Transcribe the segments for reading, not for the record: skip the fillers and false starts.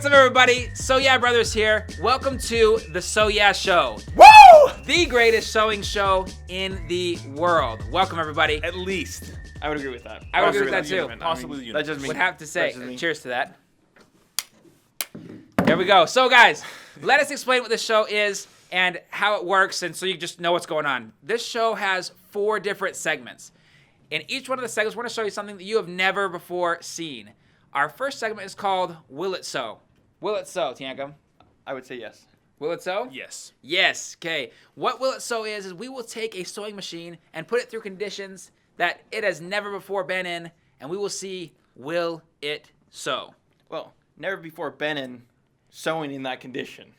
what's up, everybody? Sew Yeah Brothers here. Welcome to the Sew Yeah Show. Woo! The greatest sewing show in the world. Welcome, everybody. At least. I would agree with that. I would agree with that, too. Possibly the universe. That's just me. Would have to say, That's just me. cheers to that. There we go. So, guys, let us explain what this show is and how it works, and so you just know what's going on. This show has 4 different segments. In each one of the segments, we're going to show you something that you have never before seen. Our first segment is called Will It Sew? Will it sew, Tianko? I would say yes. Will it sew? Yes. Yes. Okay. What Will It Sew is we will take a sewing machine and put it through conditions that it has never before been in, and we will see, will it sew? Well, never before been in sewing in that condition.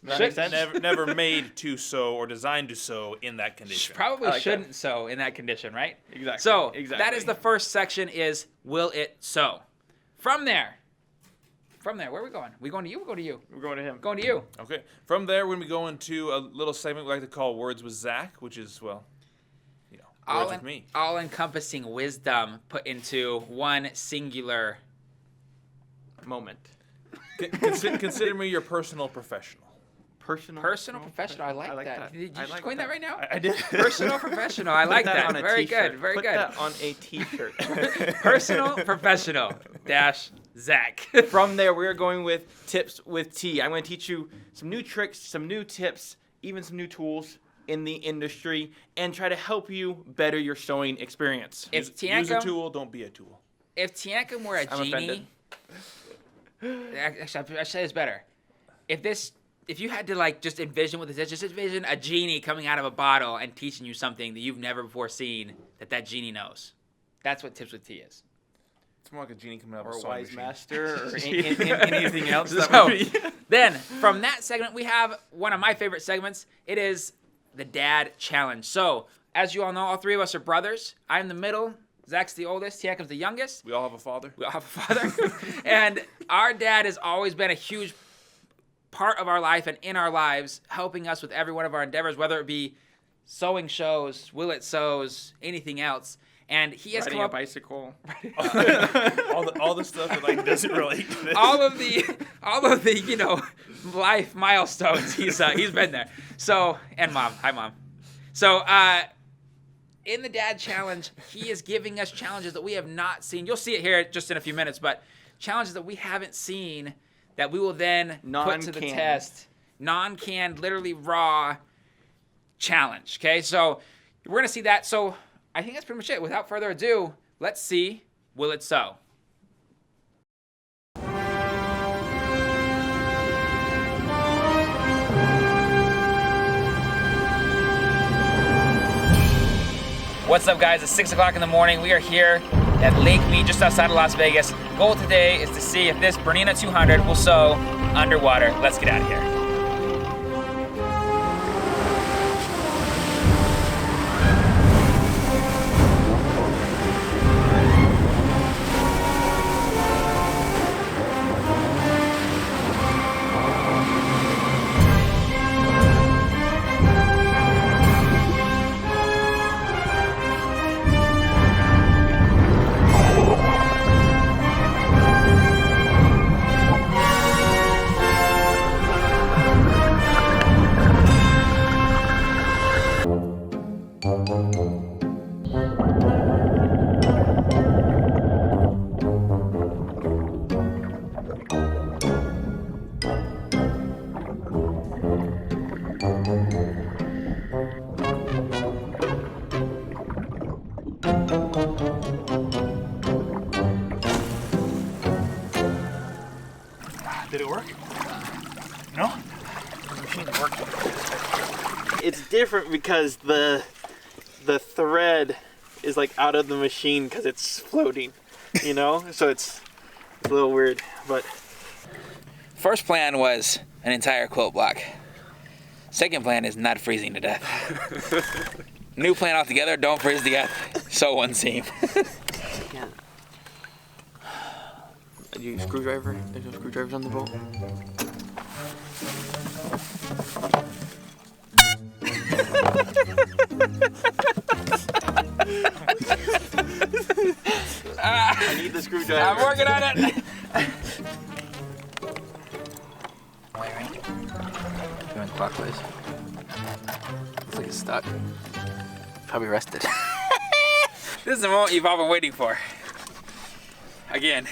Does that make sense? Never made to sew or designed to sew in that condition. Probably I like shouldn't that. sew in that condition, right? Exactly. So Exactly. that is the first section is will it sew? From there, where are we going? We going to you? We're going to you. We're going to him. Going to you. Okay. From there, we're going to go into a little segment we like to call Words with Zach, which is, well, words with me. All-encompassing wisdom put into one singular. Moment. Consider me your personal professional. Personal professional. I like that. Did you I just like coin that right now? I did. Personal professional. I like that. on a Very t-shirt. good. Very Put good. that on a t-shirt. Personal professional dash Zach. From there, we're going with tips with T. I'm going to teach you some new tricks, some new tips, even some new tools in the industry, and try to help you better your sewing experience. If Use a Tianko, tool, don't be a tool. if Tianko were a I'm genie, actually, I say this better. If you had to just envision what this is, just envision a genie coming out of a bottle and teaching you something that you've never before seen that genie knows. That's what Tips with T is. It's more like a genie coming out of Or a a sewing wise machine. master, or anything else. That So, would be. then, from that segment, we have one of my favorite segments. It is the Dad Challenge. So, as you all know, all 3 of us are brothers. I'm the middle. Zach's the oldest. Tianko's the youngest. We all have a father. We all have a father. And our dad has always been a huge part of our life and in our lives, helping us with every one of our endeavors, whether it be sewing shows, Will It Sews, anything else. And he has Riding come a up bicycle. all the stuff that doesn't relate to this. all of the life milestones. He's been there. So, and mom, hi mom. So in the Dad Challenge, he is giving us challenges that we have not seen. You'll see it here just in a few minutes, but challenges that we haven't seen that we will then put to the Non-canned. test. Non-canned, literally raw challenge. Okay, so we're gonna see that. So I think that's pretty much it. Without further ado, let's see, will it sew? What's up, guys? It's 6 o'clock in the morning. We are here at Lake Mead, just outside of Las Vegas. Goal today is to see if this Bernina 200 will sew underwater. Let's get out of here. Did it work? No? The machine's working. It's different because the thread is out of the machine because it's floating, so it's a little weird, but First plan was an entire quilt block. Second plan is not freezing to death. New plan altogether, don't freeze to death. Sew one seam. yeah. Do you screwdriver? There's no screwdrivers on the boat. I need the screwdriver. I'm working on it. stuck. Probably rusted. This is the moment you've all been waiting for. Again.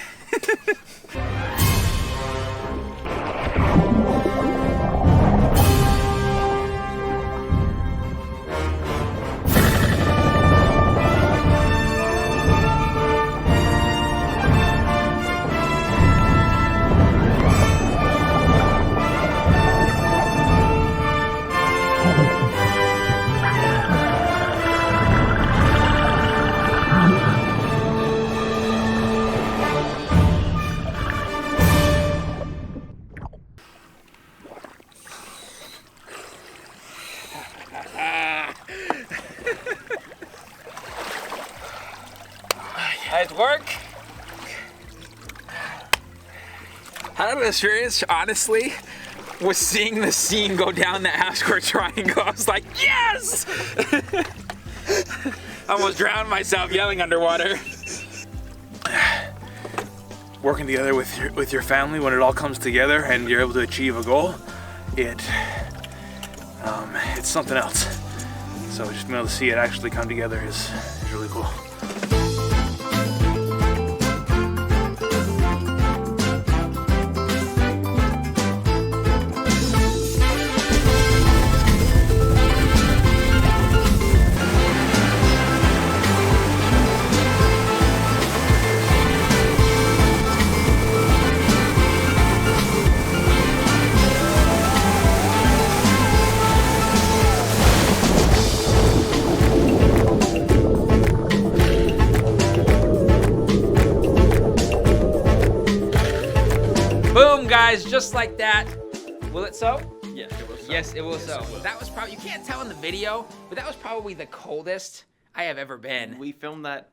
Nice work. Had an experience, honestly, was seeing the scene go down that half-square triangle. I was like, yes! I almost drowned myself yelling underwater. Working together with your family when it all comes together and you're able to achieve a goal, it's something else. So just being able to see it actually come together is really cool. Boom, guys, just like that. Will it sew? Yes, it will sew. Yes, it will sew. it will. That was probably, you can't tell in the video, but that was probably the coldest I have ever been. We filmed that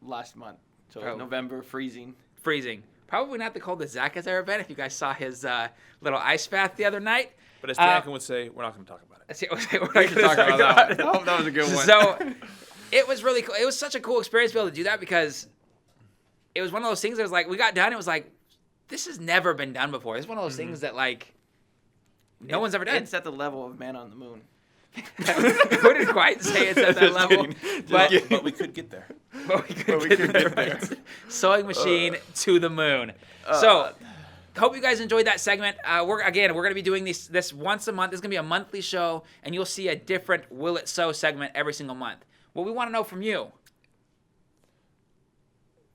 last month. So Oh. November, freezing. Freezing. Probably not the coldest Zach has ever been, if you guys saw his little ice bath the other night. But as Bianca would say, we're not going to talk about it. That's it. We're not gonna talk about that one. Oh, that was a good one. So it was really cool. It was such a cool experience to be able to do that because it was one of those things that was like, we got done, it was like, this has never been done before. It's one of those things that like, no one's ever done. It's at the level of Man on the Moon. Couldn't quite say it's at that level, But we could get there. but we could get there. Right. Sewing machine to the moon. So, hope you guys enjoyed that segment. We're gonna be doing this once a month. This is gonna be a monthly show, and you'll see a different Will It Sew segment every single month. What we want to know from you.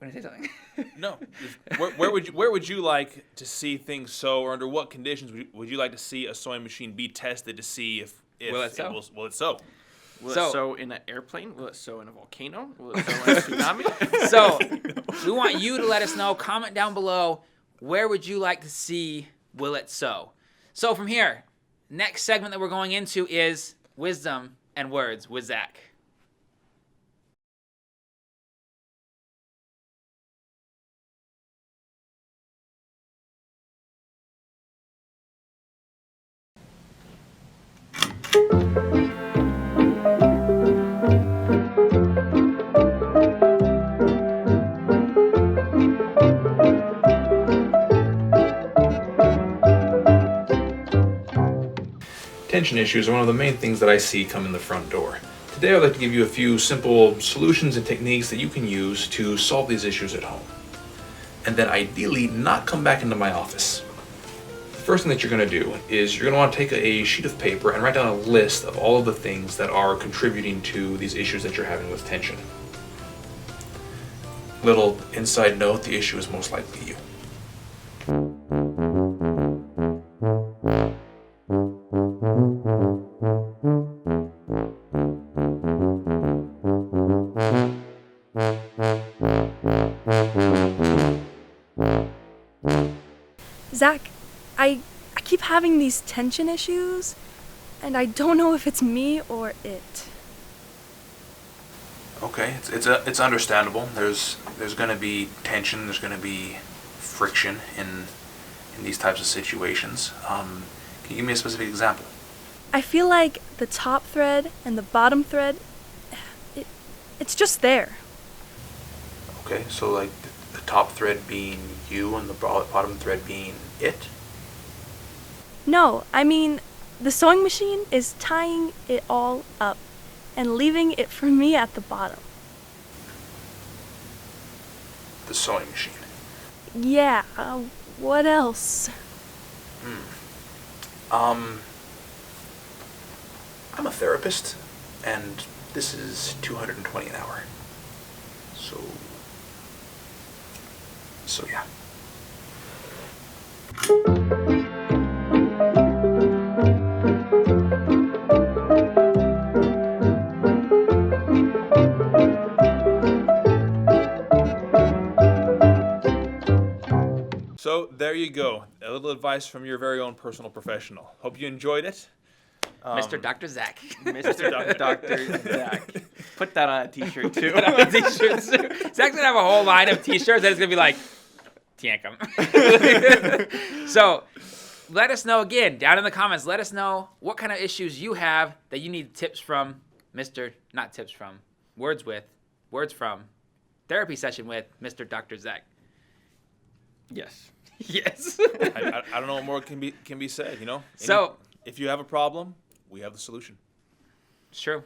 Want to say something? No. Where would you like to see things sew, or under what conditions would you like to see a sewing machine be tested to see if Will it sew? Will it sew? Will So- it sew in an airplane? Will it sew in a volcano? Will it sew in a tsunami? So, we want you to let us know. Comment down below. Where would you like to see Will It Sew? So from here, next segment that we're going into is Wisdom and Words with Zach. Tension issues are one of the main things that I see come in the front door. Today I'd like to give you a few simple solutions and techniques that you can use to solve these issues at home. And then ideally not come back into my office. The first thing that you're going to do is you're going to want to take a sheet of paper and write down a list of all of the things that are contributing to these issues that you're having with tension. Little inside note, the issue is most likely you. Zach, I keep having these tension issues, and I don't know if it's me or it. Okay, it's understandable. There's going to be tension. There's going to be friction in these types of situations. Can you give me a specific example? I feel like the top thread and the bottom thread, it's just there. Okay, so like the top thread being you and the bottom thread being it? No, I mean, The sewing machine is tying it all up and leaving it for me at the bottom. The sewing machine. Yeah, what else? I'm a therapist, and this is $220 an hour. So yeah. So there you go. A little advice from your very own personal professional. Hope you enjoyed it. Mr. Dr. Zach. Mr. Dr. Zach. Put that on a t-shirt too. T-shirts. Zach's gonna have a whole line of t-shirts that is gonna be like, Tiankum. So let us know again down in the comments. Let us know what kind of issues you have that you need tips from words from, therapy session with Mr. Dr. Zach. Yes. Yes. I don't know what more can be said. You know. So if you have a problem, we have the solution. it's true.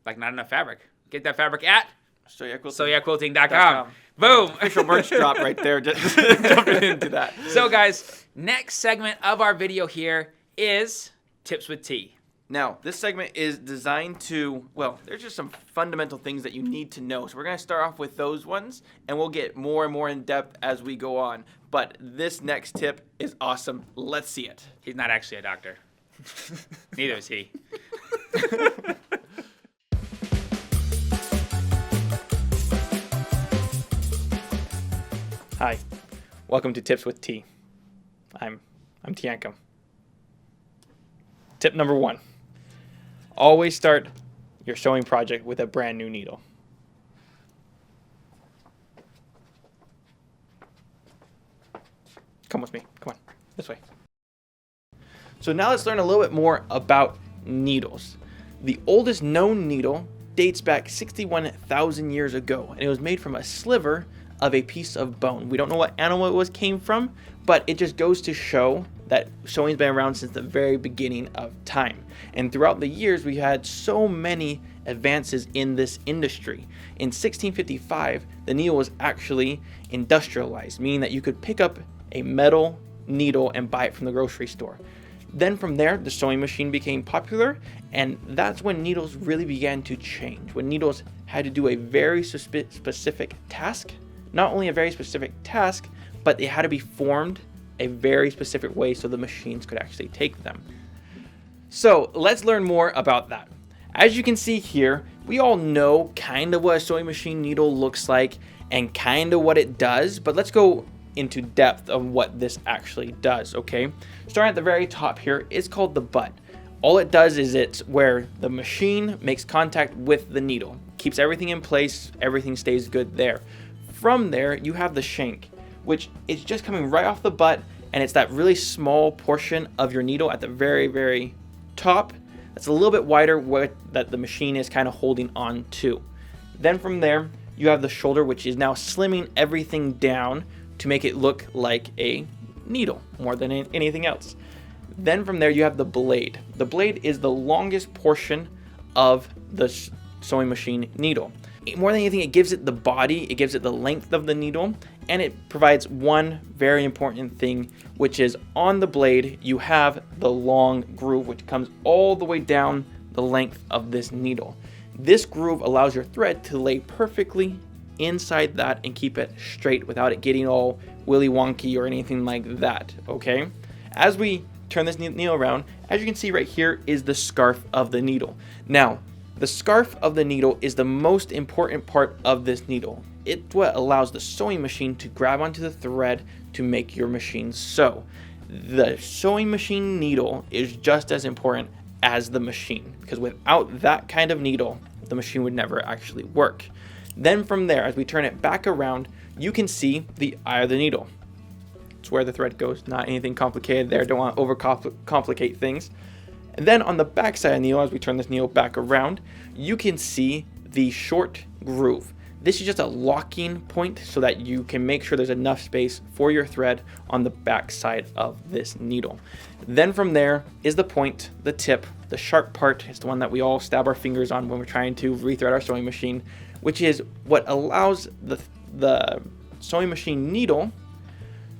Like not enough fabric. Get that fabric at Sew Yeah Quilting. SewYaQuilting.com. Boom. Official merch drop right there. Just jumping into that. So guys, next segment of our video here is Tips with T. Now, this segment is designed to, well, there's just some fundamental things that you need to know. So we're going to start off with those ones, and we'll get more and more in depth as we go on. But this next tip is awesome. Let's see it. He's not actually a doctor. Neither is he. Hi, welcome to Tips with T. I'm Tiankum. Tip number 1. Always start your sewing project with a brand new needle. Come with me. Come on. This way. So now let's learn a little bit more about needles. The oldest known needle dates back 61,000 years ago, and it was made from a sliver of a piece of bone. We don't know what animal came from, but it just goes to show that sewing's been around since the very beginning of time. And throughout the years, we had so many advances in this industry. In 1655, the needle was actually industrialized, meaning that you could pick up a metal needle and buy it from the grocery store. Then from there, the sewing machine became popular, and that's when needles really began to change. When needles had to do a very specific task, not only a very specific task, but they had to be formed a very specific way so the machines could actually take them. So let's learn more about that. As you can see here, we all know kind of what a sewing machine needle looks like and kind of what it does, but let's go into depth of what this actually does, okay? Starting at the very top here, it's called the butt. All it does is it's where the machine makes contact with the needle, keeps everything in place, everything stays good there. From there, you have the shank, which is just coming right off the butt, and it's that really small portion of your needle at the very, very top that's a little bit wider where that the machine is kind of holding on to. Then from there, you have the shoulder, which is now slimming everything down to make it look like a needle more than anything else. Then from there, you have the blade. The blade is the longest portion of the sewing machine needle. More than anything, it gives it the body, it gives it the length of the needle, and it provides one very important thing, which is on the blade, you have the long groove, which comes all the way down the length of this needle. This groove allows your thread to lay perfectly inside that and keep it straight without it getting all willy wonky or anything like that, okay? As we turn this needle around, as you can see right here is the scarf of the needle. Now, the scarf of the needle is the most important part of this needle. It's what allows the sewing machine to grab onto the thread to make your machine sew. The sewing machine needle is just as important as the machine, because without that kind of needle, the machine would never actually work. Then from there, as we turn it back around, you can see the eye of the needle. It's where the thread goes, not anything complicated there. Don't want to overcomplicate things. And then on the back side of the needle, as we turn this needle back around, you can see the short groove. This is just a locking point so that you can make sure there's enough space for your thread on the back side of this needle. Then from there is the point, the tip, the sharp part is the one that we all stab our fingers on when we're trying to rethread our sewing machine, which is what allows the sewing machine needle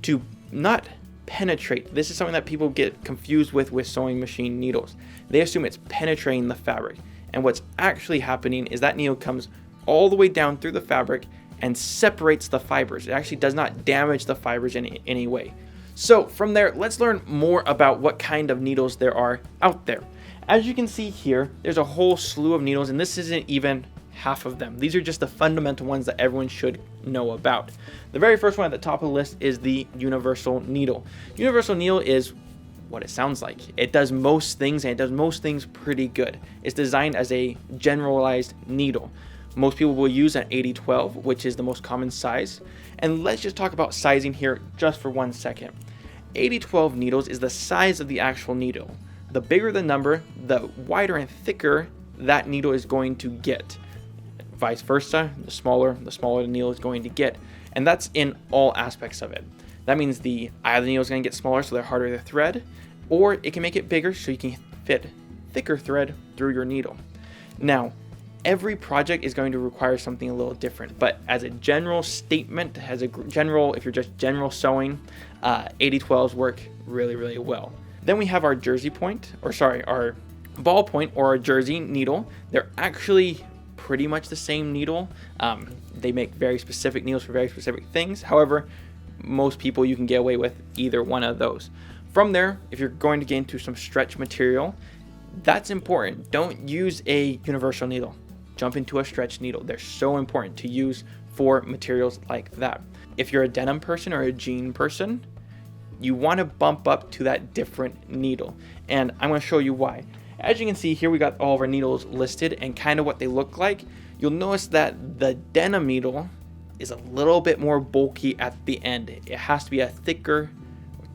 to not penetrate. This is something that people get confused with sewing machine needles. They assume it's penetrating the fabric, and what's actually happening is that needle comes all the way down through the fabric and separates the fibers. It actually does not damage the fibers in any way. So from there, let's learn more about what kind of needles there are out there. As you can see here, there's a whole slew of needles, and this isn't even half of them. These are just the fundamental ones that everyone should know about. The very first one at the top of the list is the universal needle. Universal needle is what it sounds like. It does most things, and it does most things pretty good. It's designed as a generalized needle. Most people will use an 80-12, which is the most common size. And let's just talk about sizing here just for 1 second. 80-12 needles is the size of the actual needle. The bigger the number, the wider and thicker that needle is going to get. Vice versa, the smaller the needle is going to get. And that's in all aspects of it. That means the eye of the needle is going to get smaller, so they're harder to thread, or it can make it bigger so you can fit thicker thread through your needle. Now, every project is going to require something a little different, but as a general statement, if you're just general sewing, 80-12s work really, really well. Then we have our our ball point or our jersey needle. They're actually pretty much the same needle. They make very specific needles for very specific things. However, most people, you can get away with either one of those. From there, if you're going to get into some stretch material, that's important. Don't use a universal needle. Jump into a stretch needle. They're so important to use for materials like that. If you're a denim person or a jean person, you want to bump up to that different needle. And I'm going to show you why. As you can see here, we got all of our needles listed and kind of what they look like. You'll notice that the denim needle is a little bit more bulky at the end. It has to be a thicker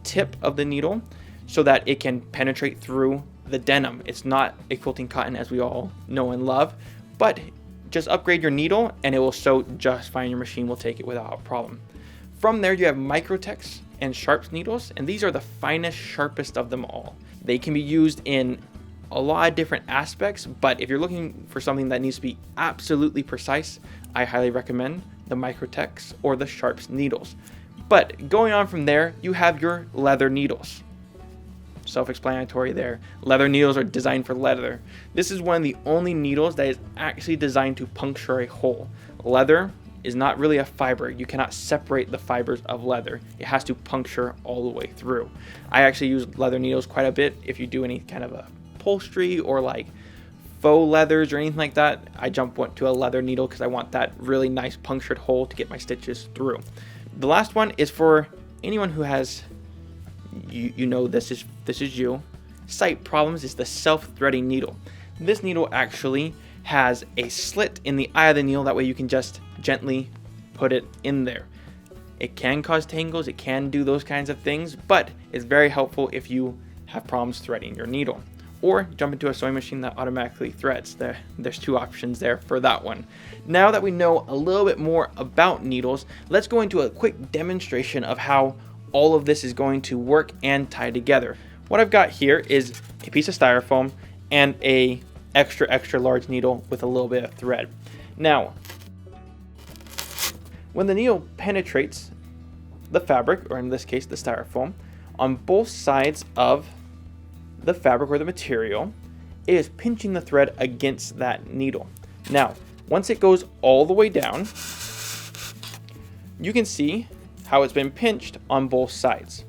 tip of the needle so that it can penetrate through the denim. It's not a quilting cotton as we all know and love, but just upgrade your needle and it will sew just fine. Your machine will take it without a problem. From there, you have Microtex and Sharps needles, and these are the finest, sharpest of them all. They can be used in a lot of different aspects, but if you're looking for something that needs to be absolutely precise, I highly recommend the Microtex or the Sharps needles. But going on from there, you have your leather needles. Self-explanatory there. Leather needles are designed for leather. This is one of the only needles that is actually designed to puncture a hole. Leather is not really a fiber. You cannot separate the fibers of leather. It has to puncture all the way through. I actually use leather needles quite a bit if you do any kind of upholstery or like faux leathers or anything like that. I jump to a leather needle because I want that really nice punctured hole to get my stitches through. The last one is for anyone who has, you know this is you, sight problems, is the self-threading needle. This needle actually has a slit in the eye of the needle, that way you can just gently put it in there. It can cause tangles, it can do those kinds of things, but it's very helpful if you have problems threading your needle. Or jump into a sewing machine that automatically threads. There's two options there for that one. Now that we know a little bit more about needles, let's go into a quick demonstration of how all of this is going to work and tie together. What I've got here is a piece of styrofoam and a extra large needle with a little bit of thread. Now, when the needle penetrates the fabric, or in this case the styrofoam, on both sides of the fabric or the material, it is pinching the thread against that needle. Now, once it goes all the way down, you can see how it's been pinched on both sides.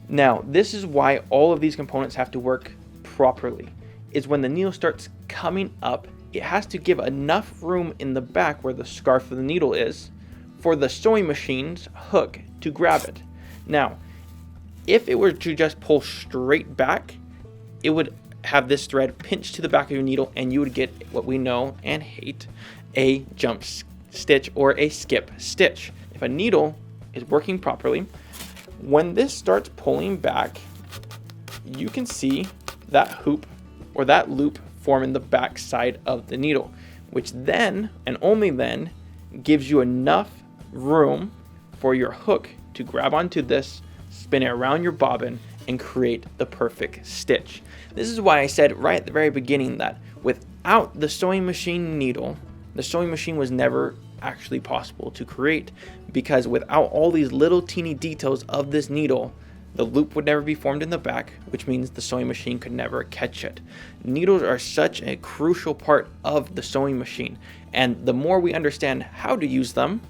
Now, this is why all of these components have to work properly. Is when the needle starts coming up, it has to give enough room in the back where the scarf of the needle is for the sewing machine's hook to grab it. Now, if it were to just pull straight back, it would have this thread pinched to the back of your needle and you would get what we know and hate, a jump stitch or a skip stitch. If a needle is working properly, when this starts pulling back, you can see that hoop or that loop form in the back side of the needle, which then and only then gives you enough room for your hook to grab onto this, spin it around your bobbin, and create the perfect stitch. This is why I said right at the very beginning that without the sewing machine needle, the sewing machine was never actually possible to create, because without all these little teeny details of this needle, the loop would never be formed in the back, which means the sewing machine could never catch it. Needles are such a crucial part of the sewing machine, and the more we understand how to use them,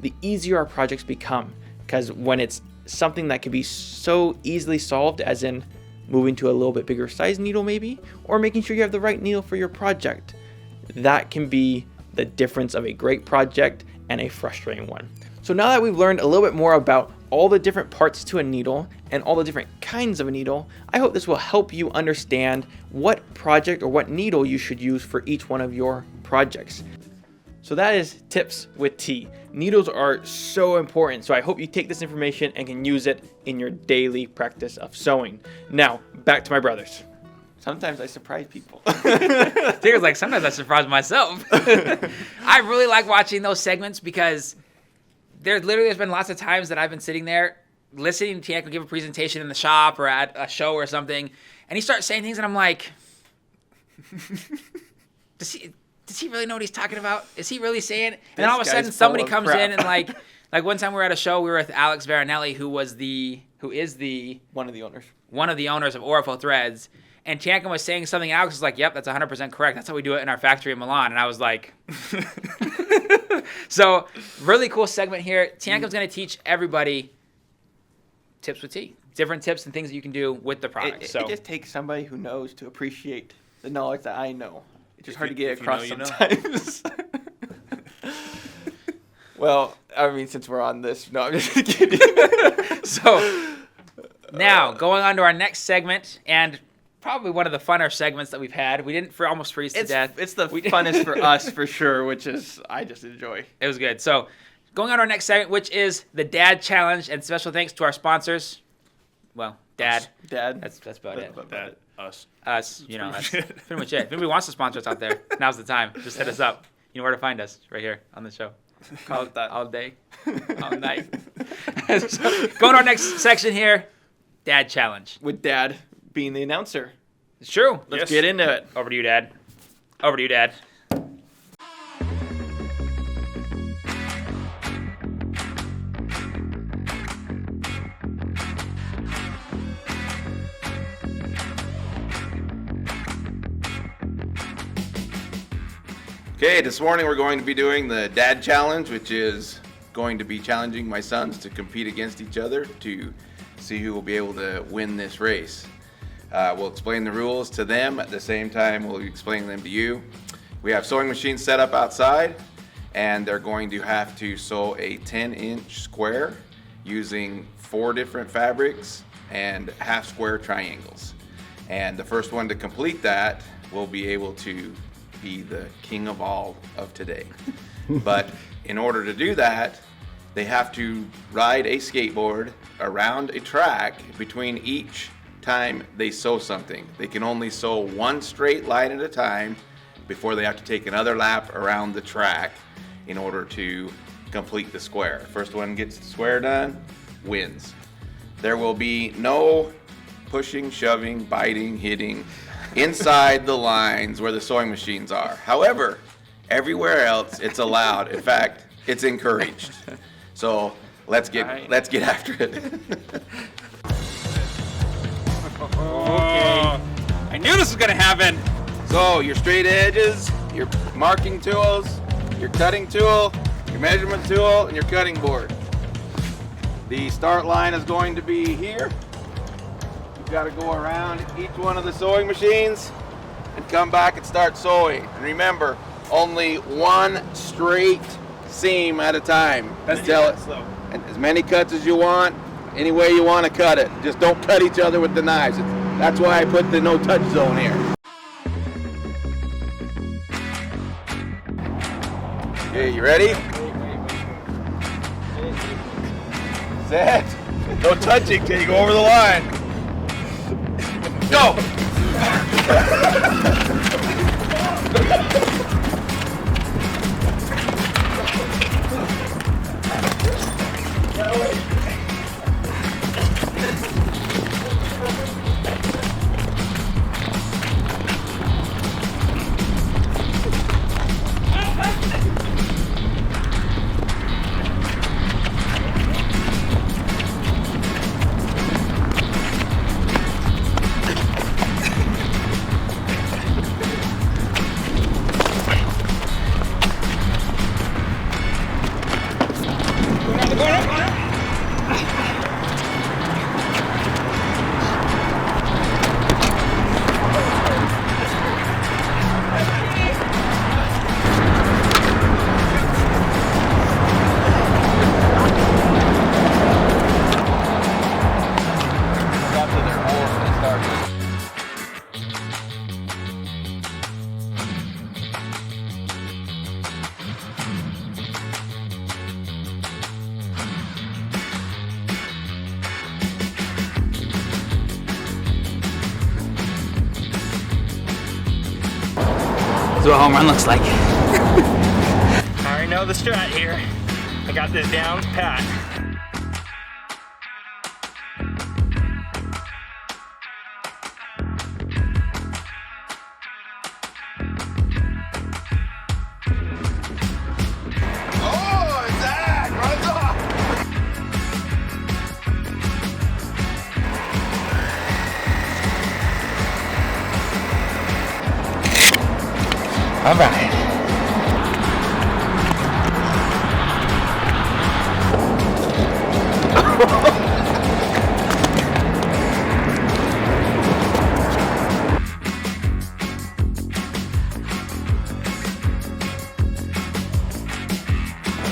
the easier our projects become. Because when it's something that can be so easily solved, as in moving to a little bit bigger size needle maybe, or making sure you have the right needle for your project, that can be the difference of a great project and a frustrating one. So now that we've learned a little bit more about all the different parts to a needle and all the different kinds of a needle, I hope this will help you understand what project or what needle you should use for each one of your projects. So that is Tips with T. Needles are so important, so I hope you take this information and can use it in your daily practice of sewing. Now, back to my brothers. Sometimes I surprise people. There's like sometimes I surprise myself. I really like watching those segments because there's been lots of times that I've been sitting there listening to Tjap give a presentation in the shop or at a show or something, and he starts saying things, and I'm like, does he really know what he's talking about? Is he really saying it? And then all of a sudden somebody comes in and like one time we were at a show, we were with Alex Veronelli, who is the One of the owners of Orifo Threads. And Tjap was saying something, and Alex was like, yep, that's 100% correct. That's how we do it in our factory in Milan. And I was like, so really cool segment here. Tjap's going to teach everybody tips with T. Different tips and things that you can do with the product. It just takes somebody who knows to appreciate the knowledge that I know. It's just hard to get if you know, across you know. sometimes. Well, I mean, since we're on this, no, I'm just kidding. So now going on to our next segment, and probably one of the funner segments that we've had. We didn't almost freeze to death. It's the funnest for us for sure, which is I just enjoy. It was good. So going on to our next segment, which is the Dad Challenge, and special thanks to our sponsors. Well, Dad. That's about it. That us. Us, that's pretty much it. If anybody wants to sponsor us out there, now's the time. Just hit us up. You know where to find us, right here on the show. Call it that all day, all night. So, going to our next section here, Dad Challenge. With Dad being the announcer. It's true. Let's get into it. Over to you, Dad. Over to you, Dad. Okay, this morning we're going to be doing the Dad Challenge, which is going to be challenging my sons to compete against each other to see who will be able to win this race. We'll explain the rules to them at the same time we'll explain them to you. We have sewing machines set up outside, and they're going to have to sew a 10-inch square using 4 different fabrics and half square triangles. And the first one to complete that will be able to be the king of all of today. But in order to do that, they have to ride a skateboard around a track between each time they sew something. They can only sew one straight line at a time before they have to take another lap around the track in order to complete the square. First one gets the square done, wins. There will be no pushing, shoving, biting, hitting inside the lines where the sewing machines are. However, everywhere else it's allowed. In fact, it's encouraged. So let's get after it. Okay. I knew this was gonna happen. So your straight edges, your marking tools, your cutting tool, your measurement tool, and your cutting board. The start line is going to be here. You've got to go around each one of the sewing machines and come back and start sewing. And remember, only one straight seam at a time. And as many cuts as you want, any way you want to cut it. Just don't cut each other with the knives. That's why I put the no touch zone here. Okay, you ready? Set. No touching till you go over the line. Go! That's what a home run looks like. I already know the strat here. I got this down pat. Oh, Zach runs off. All right.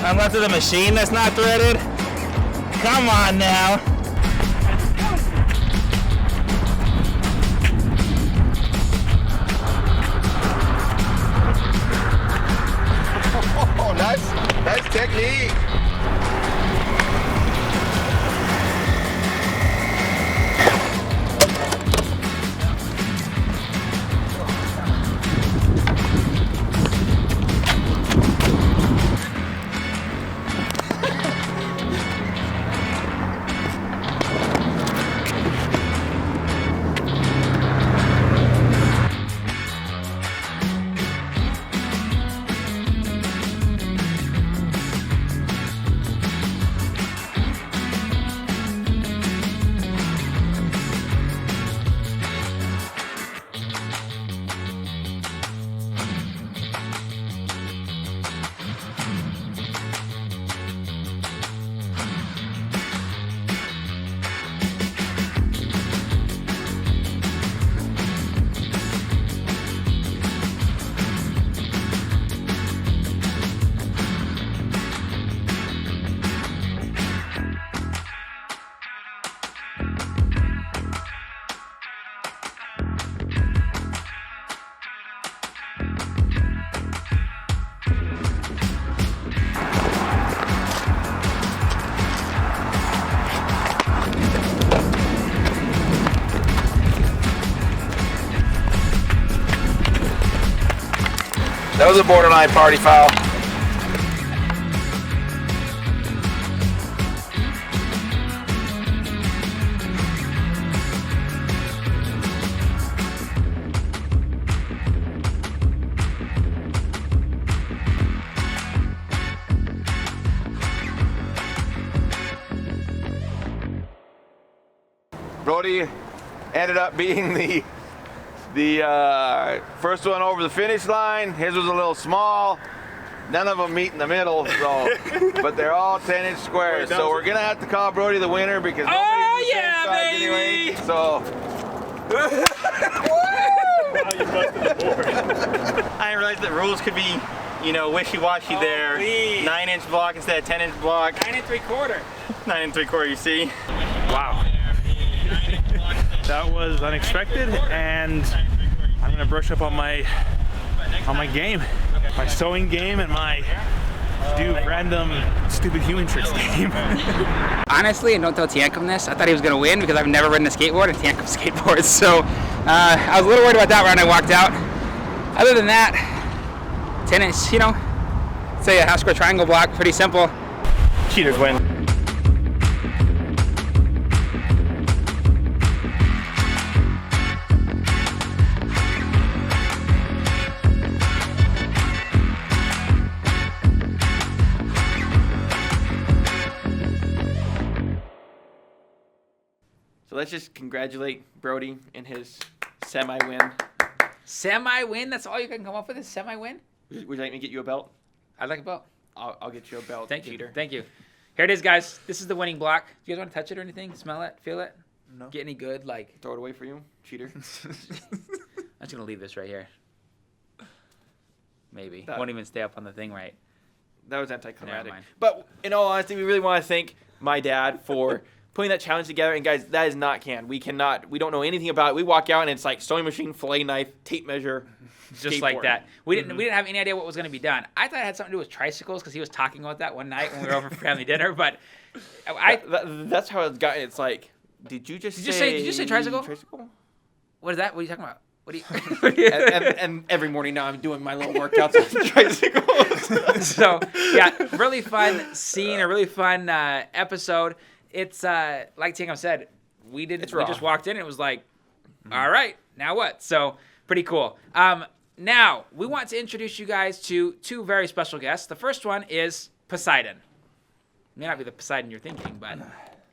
I'm left with a machine that's not threaded. Come on now. Oh, nice technique. That was a borderline party foul. Brody ended up being the first one over the finish line. His was a little small. None of them meet in the middle, so but they're all 10-inch squares. So we're gonna have to call Brody the winner because nobody's the same size anyway. So I didn't realize that rules could be, you know, wishy-washy there. Please. 9-inch block instead of 10-inch block. 9 3/4. 9 3/4, you see. Wow. That was unexpected, and I'm gonna brush up on my game, my sewing game, and my do random stupid human tricks game. Honestly, and don't tell Tjap this, I thought he was going to win because I've never ridden a skateboard and Tjap skateboards. So I was a little worried about that when I walked out. Other than that, tennis, you know, say a half square triangle block, pretty simple. Cheaters win. So let's just congratulate Brody in his semi-win. Semi-win? That's all you can come up with is semi-win? Would you like me to get you a belt? I'd like a belt. I'll get you a belt. Thank you. cheater. Thank you. Here it is, guys. This is the winning block. Do you guys want to touch it or anything? Smell it? Feel it? No. Get any good? Like, Throw it away for you, cheater. I'm just going to leave this right here. Maybe. That- Won't even stay up on the thing right. That was Never anticlimactic. mind. But in all honesty, we really want to thank my dad for putting that challenge together. And guys, that is not canned. We don't know anything about it. We walk out and it's like sewing machine, fillet knife, tape measure, Just like skateboard. that. We didn't have any idea what was going to be done. I thought it had something to do with tricycles because he was talking about that one night when we were over for family dinner. But That's how it's got. It's like, did you just say Did you say tricycle? Tricycle? What is that? What are you talking about? What do you? and every morning now I'm doing my little workouts on the tricycles. So yeah, really fun scene, a really fun episode. It's like Tingham said, we just walked in and it was like, all right, now what? So pretty cool. Now we want to introduce you guys to two very special guests. The first one is Poseidon. May not be the Poseidon you're thinking, but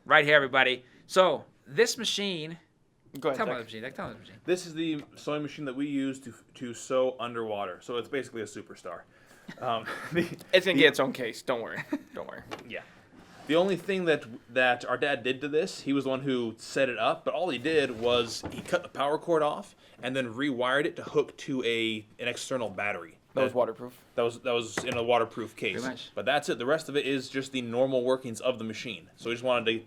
right here, everybody. So this machine. Go ahead. Tell me about the machine. Tell me about the machine. This is the sewing machine that we use to sew underwater. So it's basically a superstar. It's gonna get its own case. Don't worry. Don't worry. Yeah. The only thing that our dad did to this, he was the one who set it up, but all he did was he cut the power cord off and then rewired it to hook to an external battery. That was waterproof. That was in a waterproof case. Pretty much. But that's it. The rest of it is just the normal workings of the machine. So we just wanted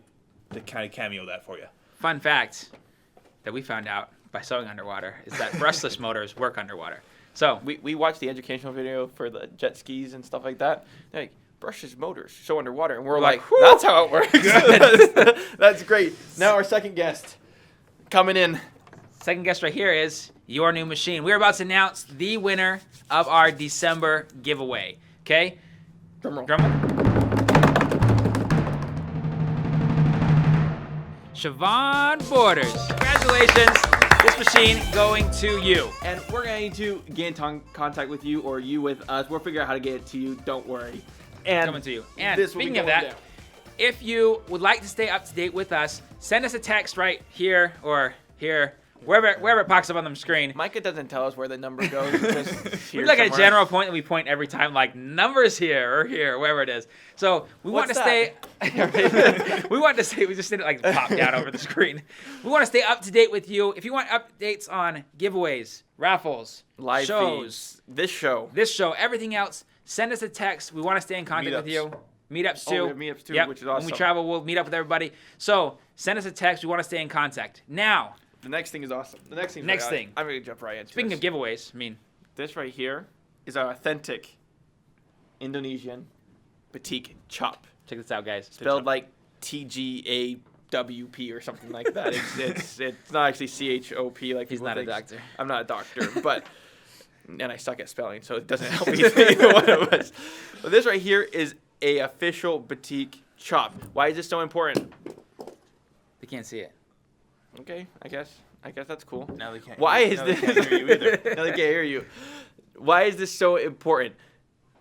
to kind of cameo that for you. Fun fact that we found out by sewing underwater is that brushless motors work underwater. So We watched the educational video for the jet skis and stuff like that. They're like, brushless motors show underwater, and we're like, whew. that's how it works. That's great. Now our second guest coming in. second guest right here is your new machine. We're about to announce the winner of our December giveaway. Okay? Drumroll. Siobhan Borders. Congratulations. This machine going to you. And we're going to get in contact with you or you with us. We'll figure out how to get it to you. Don't worry. And Coming to you. And this will be speaking of going that, down. if you would like to stay up to date with us, send us a text right here or here, wherever it pops up on the screen. Micah doesn't tell us where the number goes. It's just We here like a somewhere. general point that we point every time, like numbers here or here, wherever it is. So we want to What's stay. We just did it like pop down over the screen. We want to stay up to date with you. If you want updates on giveaways, raffles, Live shows, feeds, this show, everything else, send us a text. We want to stay in contact with you. Meetups too. Oh, we have meetups too, Yep. which is When we awesome. travel, we'll meet up with everybody. So send us a text. We want to stay in contact. Now, The next thing is awesome. The next thing. Next thing. I'm gonna jump right into speaking this. of giveaways, I mean, This right here is our authentic Indonesian batik chop, check this out, guys. spelled like TGAWP or something like that. It's not actually CHOP like He's people not a think. doctor. I'm not a doctor, but and I suck at spelling, so it doesn't help either one of us. But this right here is a official batik chop. Why is this so important? They can't see it. Okay, I guess that's cool. Now they can't. Why is now they this? can't hear you either. Now they can't hear you. Why is this so important?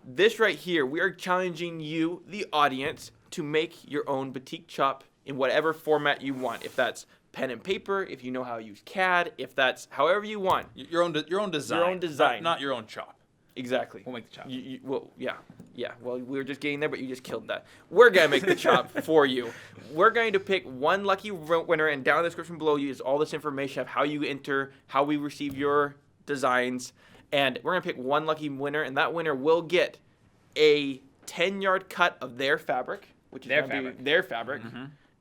This right here, we are challenging you, the audience, to make your own batik chop in whatever format you want. If that's pen and paper, if you know how to use CAD, if that's however you want. Your own design. Your own design. Not your own chop. Exactly. We'll make the chop. Well, yeah. Well, we were just getting there, but you just killed that. We're gonna make the chop for you. We're going to pick one lucky winner, and down in the description below you is all this information of how you enter, how we receive your designs, and we're gonna pick one lucky winner, and that winner will get a 10-yard cut of their fabric, which is Their gonna be fabric. their fabric,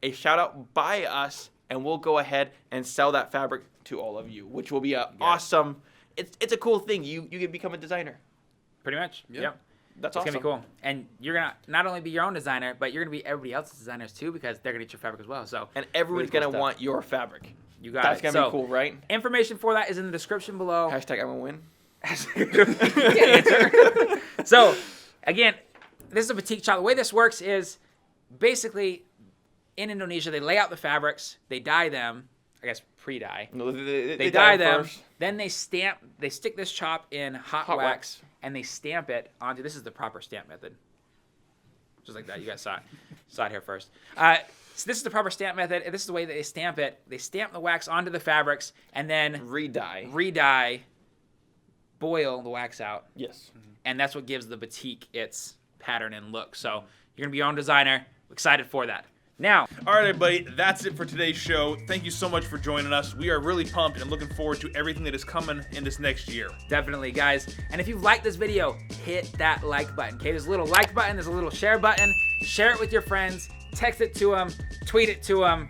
a shout out by us, and we'll go ahead and sell that fabric to all of you, which will be a awesome. It's a cool thing. You can become a designer. Pretty much. Yeah. Yep. That's It's awesome. gonna be cool, and you're gonna not only be your own designer, but you're gonna be everybody else's designers too, because they're gonna get your fabric as well. So And everyone's really cool gonna stuff. want your fabric. You got That's it. gonna So, be cool, right? Information for that is in the description below. Hashtag I'm gonna win. So, again, this is a batik chop. The way this works is basically in Indonesia they lay out the fabrics, they dye them. I guess pre-dye. No, They dye them. first. Then they stick this chop in hot Hot wax, wax. and they stamp it onto. This is the proper stamp method. Just like that. You guys saw it. Saw it here first. So this is the proper stamp method. And this is the way that they stamp it. They stamp the wax onto the fabrics and then Re-dye. boil the wax out. Yes. And that's what gives the batik its pattern and look. So you're going to be your own designer. Excited for that. Now, All right, everybody, that's it for today's show. Thank you so much for joining us. We are really pumped and looking forward to everything that is coming in this next year. definitely, guys. And if you like this video, hit that like button. Okay, there's a little like button. There's a little share button. Share it with your friends. Text it to them. Tweet it to them.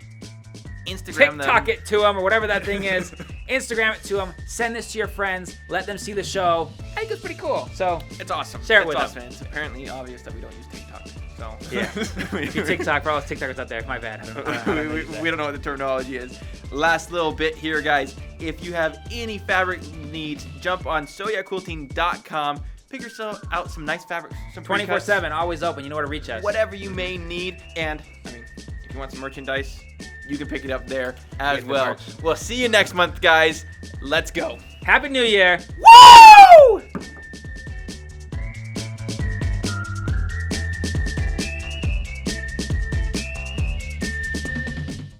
Instagram TikTok them. it to them or whatever that thing is. Instagram it to them. Send this to your friends. Let them see the show. I think it's pretty cool. So It's awesome. Share it It's with awesome. them. It's apparently obvious that we don't use TikTok. So yeah, if you TikTok, for all those TikTokers out there, my bad. I don't know. we don't know what the terminology is. Last little bit here, guys. If you have any fabric needs, jump on sewyeahquilting.com. Pick yourself out some nice fabric, some pre-cuts, 24/7, always open. You know where to reach us. whatever you may need. And I mean, if you want some merchandise, you can pick it up there as Get the well. merch. We'll see you next month, guys. Let's go. Happy New Year. Woo!